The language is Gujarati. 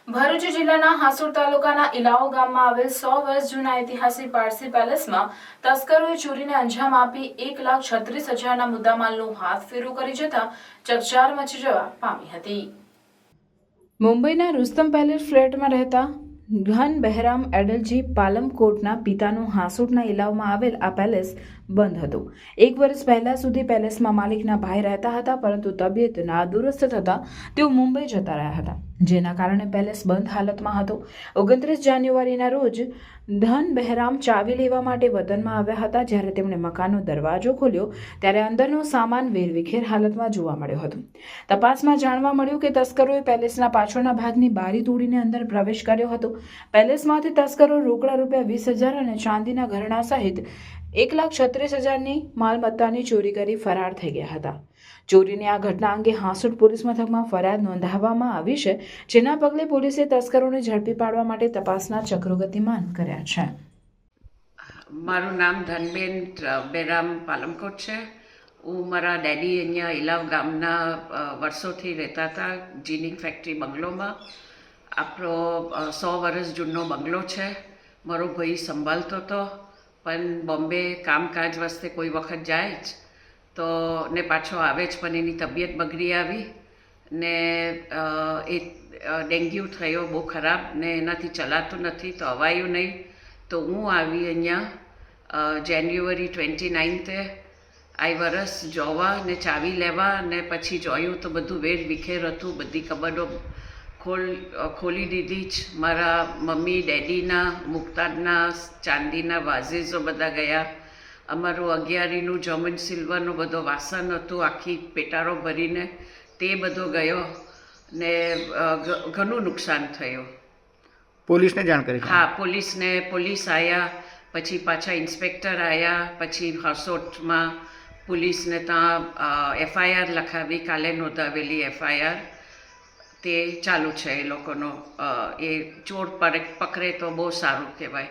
ભરૂચ જિલ્લાના હાસોડ તાલુકાના ઇલાઓ ગામમાં આવેલ 100 વર્ષ જૂના ઐતિહાસિક પારસી પેલેસમાં તસ્કરોએ ચોરીને અંજામ આપી 1,36,000ના મુદ્દામાલનો હાથ ફેરો કરી જતા ચકચાર મચી જવા પામી હતી। મુંબઈના રુસ્તમ પેલેસ ફ્લેટમાં રહેતા ઘન બહેરામ એડલજી પાલમકોટના પિતાનું હાસોડના ઇલાવમાં આવેલ આ પેલેસ બંધ હતો। 1 વર્ષ પહેલા સુધી પેલેસમાં માલિકના ભાઈ રહેતા હતા, પરંતુ તબિયત નાદુરસ્ત થતા તેઓ મુંબઈ જતા રહ્યા હતા, જેના કારણે પેલેસ બંધ હાલતમાં હતો। 29 જાન્યુઆરીના રોજ ધન બહેરામ ચાવી લેવા માટે વતનમાં આવ્યા હતા। જ્યારે તેમણે મકાનનો દરવાજો ખોલ્યો ત્યારે અંદરનો સામાન વેરવિખેર હાલતમાં જોવા મળ્યો હતો। તપાસમાં જાણવા મળ્યું કે તસ્કરોએ પેલેસના પાછળના ભાગની બારી તોડીને અંદર પ્રવેશ કર્યો હતો। પેલેસમાંથી તસ્કરો રોકડા રૂપિયા 20,000 અને ચાંદીના ઘરેણાં સહિત 1,36,000ની માલમત્તાની ચોરી કરી ફરાર થઈ ગયા હતા। ચોરીની આ ઘટના અંગે હાસોડ પોલીસ મથકમાં ફરિયાદ નોંધાવવામાં આવી છે, જેના પગલે પોલીસે તસ્કરોને ઝડપી પાડવા માટે તપાસના ચક્રો ગતિમાન કર્યા છે। મારું નામ ધનબેન બેરામ પાલમકોટ છે। હું મારા ડેડી અહીંયા ઇલાવ ગામના વર્ષોથી રહેતા હતા, જીનિંગ ફેક્ટરી બંગલોમાં। આપણો 100 વર્ષ જૂનો બંગલો છે। મારો ભાઈ સંભાળતો હતો, પણ બોમ્બે કામકાજ વાસ્તે કોઈ વખત જાય જ તો ને પાછો આવે જ, પણ એની તબિયત બગડી આવી ને એ ડેન્ગ્યુ થયો બહુ ખરાબ ને એનાથી ચલાતું નથી, તો અવાયું નહીં। તો હું આવી અહીંયા જાન્યુઆરી 29 આ વરસ જોવા ને ચાવી લેવા, ને પછી જોયું તો બધું વેર વિખેર હતું, બધી કબડો ખોલી દીધી જ। મારા મમ્મી ડેડીના મુક્તાદના ચાંદીના વાઝીઝો બધા ગયા। અમારું 11નું જર્મન સિલ્વરનો બધો વાસણ હતું, આખી પેટારો ભરીને તે બધો ગયો ને ઘણું નુકસાન થયું। પોલીસને જાણ કરી? હા, પોલીસ આવ્યા, પછી પાછા ઇન્સ્પેક્ટર આવ્યા, પછી હાસોટમાં પોલીસને ત્યાં FIR લખાવી, કાલે નોંધાવેલી FIR તે ચાલુ છે એ લોકોનો। એ ચોર પકડે તો બહુ સારું કહેવાય।